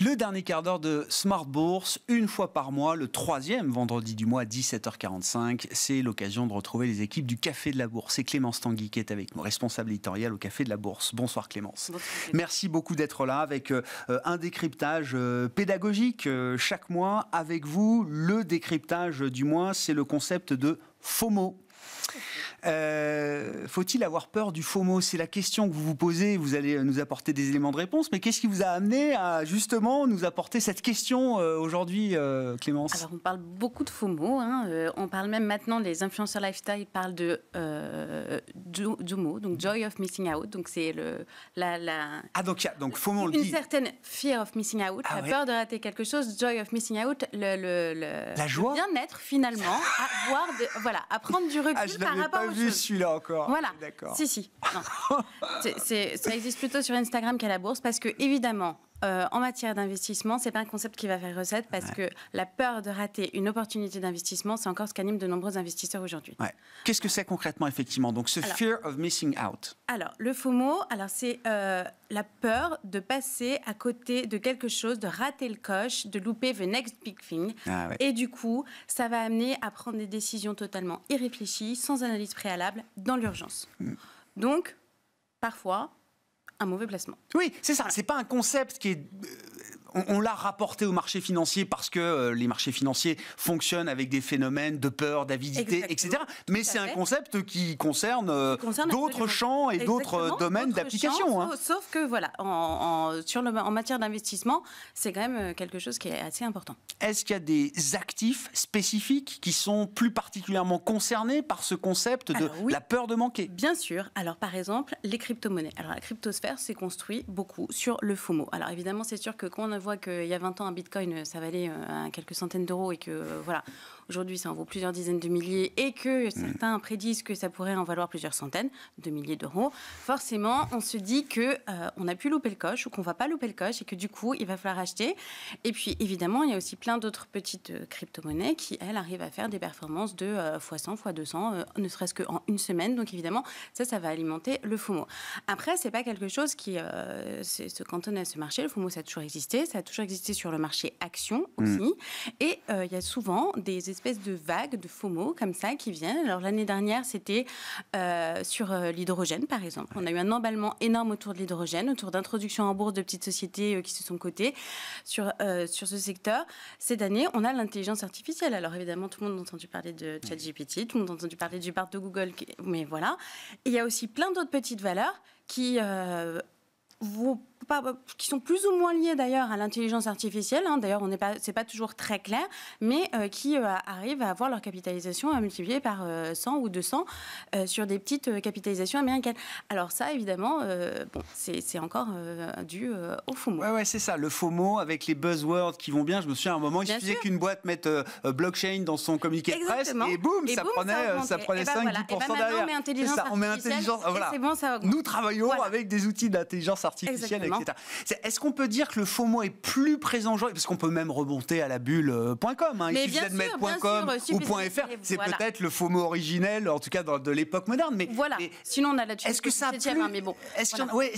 Le dernier quart d'heure de Smart Bourse, une fois par mois, le troisième vendredi du mois à 17h45. C'est l'occasion de retrouver les équipes du Café de la Bourse. C'est Clémence Tanguy qui est avec nous, responsable éditoriale au Café de la Bourse. Bonsoir Clémence. Bonsoir. Merci beaucoup d'être là avec un décryptage pédagogique chaque mois. Avec vous, le décryptage du mois, c'est le concept de FOMO. Faut-il avoir peur du FOMO? C'est la question que vous vous posez. Vous allez nous apporter des éléments de réponse. Mais qu'est-ce qui vous a amené à justement nous apporter cette question aujourd'hui, Clémence? Alors, on parle beaucoup de FOMO. On parle même maintenant, les influenceurs lifestyle parlent de JOMO, donc Joy of Missing Out. Donc, c'est donc FOMO, on le dit. Une certaine fear of missing out, la peur de rater quelque chose, Joy of Missing Out, la joie, le bien-être finalement, à prendre du recul par rapport aux choses. Je n'avais pas vu celui-là encore. Voilà. D'accord. Si. Non. Ça existe plutôt sur Instagram qu'à la bourse parce que évidemment, en matière d'investissement, c'est pas un concept qui va faire recette parce que la peur de rater une opportunité d'investissement, c'est encore ce qu'anime de nombreux investisseurs aujourd'hui. Ouais. Qu'est-ce que c'est concrètement, effectivement? Donc, ce fear of missing out. Alors, le FOMO, c'est la peur de passer à côté de quelque chose, de rater le coche, de louper the next big thing. Et du coup, ça va amener à prendre des décisions totalement irréfléchies, sans analyse préalable, dans l'urgence. Donc, parfois, un mauvais placement. Oui, c'est ça. C'est pas un concept qui est... On l'a rapporté au marché financier parce que les marchés financiers fonctionnent avec des phénomènes de peur, d'avidité, etc. Mais c'est un concept qui concerne d'autres champs et d'autres domaines d'application. Sauf que, en matière d'investissement, c'est quand même quelque chose qui est assez important. Est-ce qu'il y a des actifs spécifiques qui sont plus particulièrement concernés par ce concept de la peur de manquer? Bien sûr. Alors, par exemple, les crypto-monnaies. Alors, la cryptosphère s'est construite beaucoup sur le FOMO. Alors, évidemment, c'est sûr que quand on voit qu'il y a 20 ans, un bitcoin, ça valait quelques centaines d'euros et que, aujourd'hui, ça en vaut plusieurs dizaines de milliers et que certains prédisent que ça pourrait en valoir plusieurs centaines de milliers d'euros. Forcément, on se dit qu'on a pu louper le coche ou qu'on ne va pas louper le coche et que du coup, il va falloir acheter. Et puis, évidemment, il y a aussi plein d'autres petites crypto-monnaies qui, elles, arrivent à faire des performances de x100, x200, ne serait-ce qu'en une semaine. Donc, évidemment, ça va alimenter le FOMO. Après, ce n'est pas quelque chose qui se cantonne à ce marché. Le FOMO, ça a toujours existé. Ça a toujours existé sur le marché action aussi. Et il y a souvent des espèces de vagues de FOMO comme ça qui viennent. Alors l'année dernière, c'était sur l'hydrogène, par exemple. On a eu un emballement énorme autour de l'hydrogène, autour d'introduction en bourse de petites sociétés qui se sont cotées sur ce secteur. Cette année, on a l'intelligence artificielle. Alors évidemment, tout le monde a entendu parler de ChatGPT, tout le monde a entendu parler du Bard de Google, mais voilà. Et il y a aussi plein d'autres petites valeurs qui sont plus ou moins liées d'ailleurs à l'intelligence artificielle. D'ailleurs, c'est pas toujours très clair, mais qui arrivent à avoir leur capitalisation à multiplier par 100 ou 200 sur des petites capitalisations américaines. Alors ça, évidemment, c'est encore dû au FOMO. Ouais, c'est ça, le FOMO avec les buzzwords qui vont bien. Je me souviens à un moment, il suffisait qu'une boîte mette blockchain dans son communiqué de presse et boum, ça prenait 5-10% derrière. On met intelligence artificielle. C'est bon, ça augmente. Nous travaillons avec des outils d'intelligence artificielle, etc. Est-ce qu'on peut dire que le FOMO est plus présent aujourd'hui? Parce qu'on peut même remonter à la bulle.com. Il suffisait de mettre .com ou .fr. C'est peut-être le FOMO originel, en tout cas de l'époque moderne. Mais sinon on a là-dessus. Est-ce que ça a plus, est-ce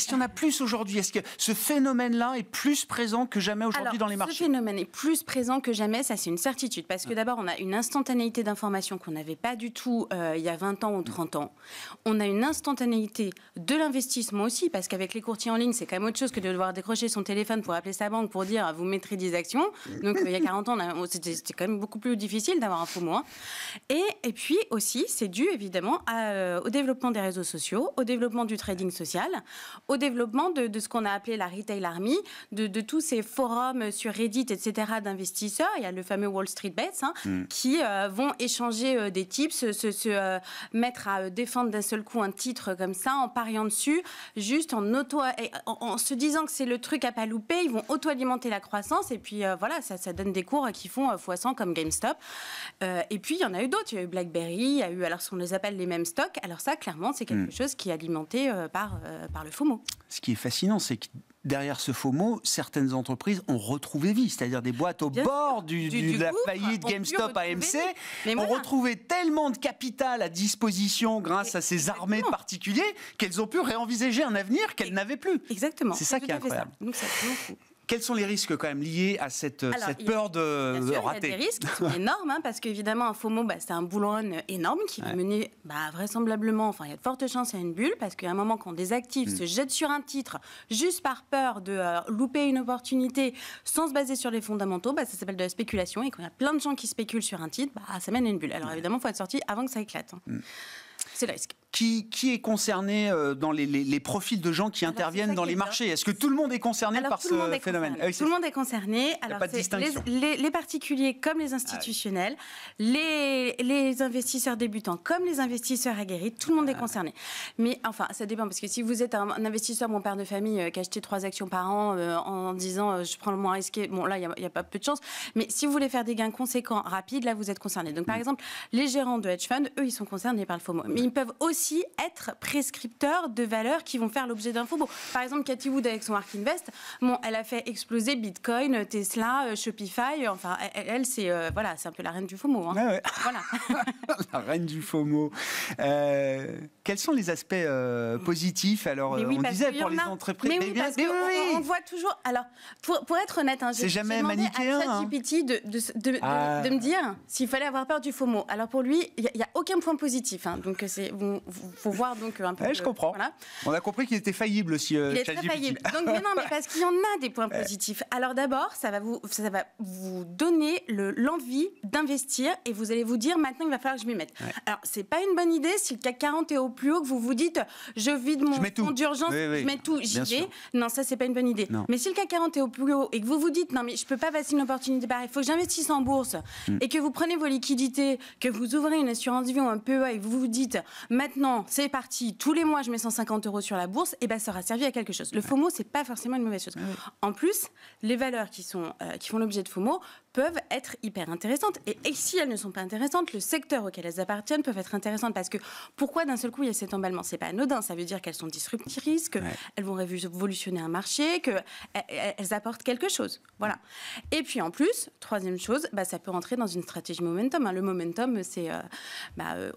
qu'il y en a plus aujourd'hui? Est-ce que ce phénomène-là est plus présent que jamais aujourd'hui dans les marchés? Ce phénomène est plus présent que jamais, ça c'est une certitude. Parce que d'abord, on a une instantanéité d'information qu'on n'avait pas du tout il y a 20 ans ou 30 ans. On a une instantanéité de l'investissement aussi, parce qu'avec les courtiers en ligne, c'est quand même autre chose que de devoir décrocher son téléphone pour appeler sa banque pour dire vous mettrez 10 actions. Donc il y a 40 ans, c'était quand même beaucoup plus difficile d'avoir un FOMO. Et puis aussi, c'est dû évidemment au développement des réseaux sociaux, au développement du trading social, au développement de ce qu'on a appelé la Retail Army, de tous ces forums sur Reddit, etc. d'investisseurs. Il y a le fameux Wall Street Bets qui vont échanger des tips, se mettre à défendre d'un seul coup un titre comme ça, en pariant dessus, juste en se disant que c'est le truc à pas louper, ils vont auto-alimenter la croissance et puis ça donne des cours qui font x100 comme GameStop. Et puis il y en a eu d'autres, il y a eu BlackBerry, il y a eu, alors on les appelle les mêmes stocks, alors ça clairement c'est quelque chose qui est alimenté par le FOMO. Ce qui est fascinant, c'est que derrière ce FOMO, certaines entreprises ont retrouvé vie, c'est-à-dire des boîtes au bord de la faillite GameStop, AMC, ont retrouvé tellement de capital à disposition grâce à ces armées de particuliers qu'elles ont pu réenvisager un avenir qu'elles n'avaient plus. Exactement. C'est ça qui est incroyable. Donc, ça Quels sont les risques quand même liés à cette peur de rater? Il y a des risques qui sont énormes, parce qu'évidemment, un FOMO, c'est un bull run énorme qui va mener vraisemblablement, il y a de fortes chances à une bulle, parce qu'à un moment, quand des actifs se jettent sur un titre juste par peur de louper une opportunité sans se baser sur les fondamentaux, ça s'appelle de la spéculation. Et quand il y a plein de gens qui spéculent sur un titre, ça mène à une bulle. Alors évidemment, il faut être sorti avant que ça éclate. C'est le risque. Qui est concerné dans les profils de gens qui interviennent dans les marchés? Est-ce que tout le monde est concerné par ce phénomène? Tout le monde est concerné. Alors, pas de distinction. Les particuliers comme les institutionnels, les investisseurs débutants comme les investisseurs aguerris, tout le monde est concerné. Mais enfin, ça dépend, parce que si vous êtes un investisseur, mon père de famille, qui achète 3 actions par an en disant je prends le moins risqué, là, il n'y a pas peu de chance. Mais si vous voulez faire des gains conséquents, rapides, là, vous êtes concerné. Donc, par exemple, les gérants de hedge fund, eux, ils sont concernés par le FOMO. Mais ils peuvent aussi être prescripteurs de valeurs qui vont faire l'objet d'un FOMO. Par exemple, Cathie Wood avec son ARK Invest, elle a fait exploser Bitcoin, Tesla, Shopify. Enfin, elle c'est un peu la reine du FOMO. Hein. Ouais. Voilà. La reine du FOMO. Quels sont les aspects positifs? Alors, on disait pour les entreprises. Mais oui, parce qu'on voit toujours. Alors, pour être honnête, c'est jamais manichéen. À ChatGPT de me dire s'il fallait avoir peur du FOMO. Alors pour lui, il n'y a aucun point positif. Donc faut voir donc un peu. Je comprends. Voilà. On a compris qu'il était faillible aussi. Il est très faillible. Donc mais parce qu'il y en a des points positifs. Alors d'abord, ça va vous donner l'envie d'investir et vous allez vous dire maintenant il va falloir que je m'y mette. Alors c'est pas une bonne idée si le CAC 40 est au plus haut que vous vous dites je vide mon fonds d'urgence, je mets tout, j'y vais. Non, ça c'est pas une bonne idée. Non. Mais si le CAC 40 est au plus haut et que vous vous dites non mais je peux pas passer une opportunité pareille, il faut que j'investisse en bourse et que vous prenez vos liquidités, que vous ouvrez une assurance vie ou un PEA et que vous vous dites maintenant c'est parti, tous les mois je mets 150 € sur la bourse, et ça aura servi à quelque chose. Le FOMO c'est pas forcément une mauvaise chose. En plus, les valeurs qui font l'objet de FOMO peuvent être hyper intéressantes. Et si elles ne sont pas intéressantes, le secteur auquel elles appartiennent peuvent être intéressantes. Parce que pourquoi d'un seul coup il y a cet emballement? C'est pas anodin. Ça veut dire qu'elles sont disruptrices, qu'elles vont révolutionner un marché, qu'elles apportent quelque chose. Voilà. Et puis en plus, troisième chose, ça peut rentrer dans une stratégie momentum. Le momentum, c'est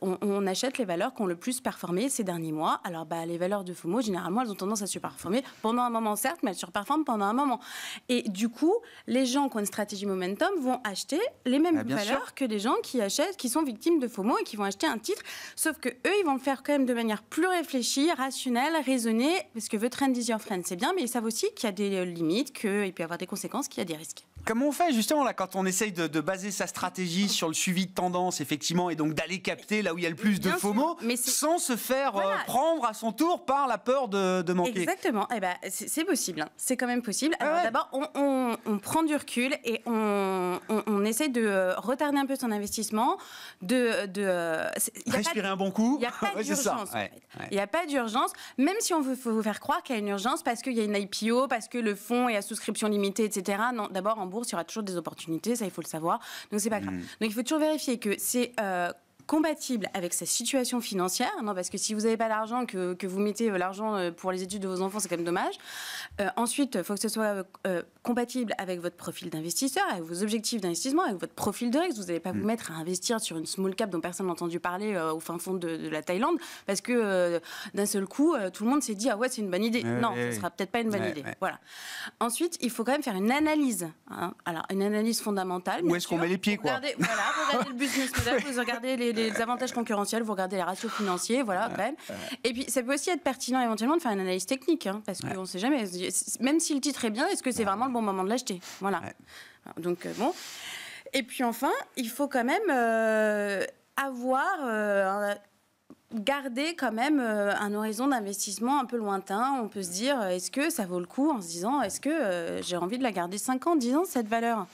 on achète les valeurs qui ont le plus performé ces derniers mois. Alors les valeurs de FOMO, généralement, elles ont tendance à surperformer pendant un moment, certes, mais elles surperforment pendant un moment. Et du coup, les gens qui ont une stratégie momentum vont acheter les mêmes valeurs que les gens qui sont victimes de FOMO et qui vont acheter un titre, sauf que eux ils vont le faire quand même de manière plus réfléchie, rationnelle, raisonnée, parce que the trend is your friend, c'est bien, mais ils savent aussi qu'il y a des limites, qu'il peut y avoir des conséquences, qu'il y a des risques. Comment on fait justement là quand on essaye de baser sa stratégie sur le suivi de tendance effectivement et donc d'aller capter là où il y a le plus de FOMO sans se faire prendre à son tour par la peur de manquer? Exactement, c'est possible, c'est quand même possible. Alors d'abord on prend du recul et on essaie de retarder un peu son investissement, respirer un bon coup. Il n'y a pas d'urgence. Il n'y a pas d'urgence, même si on veut vous faire croire qu'il y a une urgence parce qu'il y a une IPO, parce que le fonds est à souscription limitée, etc. Non, d'abord en bourse, il y aura toujours des opportunités, ça il faut le savoir. Donc c'est pas grave. Donc il faut toujours vérifier que c'est compatible avec sa situation financière, parce que si vous n'avez pas d'argent, que vous mettez l'argent pour les études de vos enfants, c'est quand même dommage. Ensuite, il faut que ce soit compatible avec votre profil d'investisseur, avec vos objectifs d'investissement, avec votre profil de risque. Vous n'allez pas vous mettre à investir sur une small cap dont personne n'a entendu parler au fin fond de la Thaïlande, parce que d'un seul coup, tout le monde s'est dit « Ah ouais, c'est une bonne idée ». Non, ce ne sera peut-être pas une bonne idée. Voilà. Ensuite, il faut quand même faire une analyse. Alors, une analyse fondamentale. Où est-ce qu'on met les pieds, quoi. Vous regardez le business model, vous regardez les avantages concurrentiels, vous regardez les ratios financiers, voilà, quand même. Et puis, ça peut aussi être pertinent éventuellement de faire une analyse technique, parce qu'on ne sait jamais. Même si le titre est bien, est-ce que c'est vraiment le bon moment de l'acheter? Voilà. Donc, bon. Et puis, enfin, il faut quand même garder quand même un horizon d'investissement un peu lointain. On peut se dire, est-ce que ça vaut le coup en se disant, est-ce que j'ai envie de la garder 5 ans, 10 ans, cette valeur?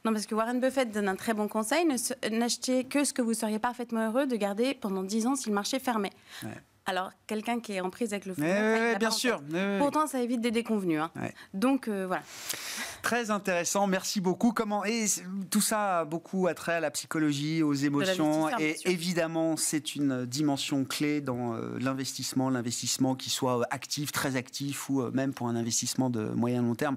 Non, parce que Warren Buffett donne un très bon conseil, n'achetez que ce que vous seriez parfaitement heureux de garder pendant 10 ans si le marché fermait. Alors, quelqu'un qui est en prise avec le FOMO, bien sûr. Pourtant, ça évite des déconvenues. Donc, voilà. Très intéressant, merci beaucoup. Et tout ça a beaucoup attrait à la psychologie, aux émotions. Et évidemment, c'est une dimension clé dans l'investissement qui soit actif, très actif, ou même pour un investissement de moyen long terme.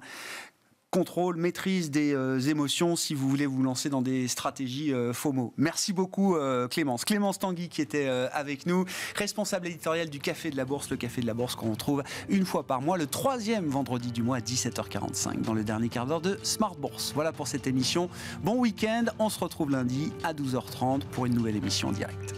contrôle, maîtrise des émotions si vous voulez vous lancer dans des stratégies FOMO. Merci beaucoup Clémence. Clémence Tanguy qui était avec nous, responsable éditoriale du Café de la Bourse, le Café de la Bourse qu'on retrouve une fois par mois, le 3e vendredi du mois à 17h45 dans le dernier quart d'heure de Smart Bourse. Voilà pour cette émission. Bon week-end, on se retrouve lundi à 12h30 pour une nouvelle émission en direct.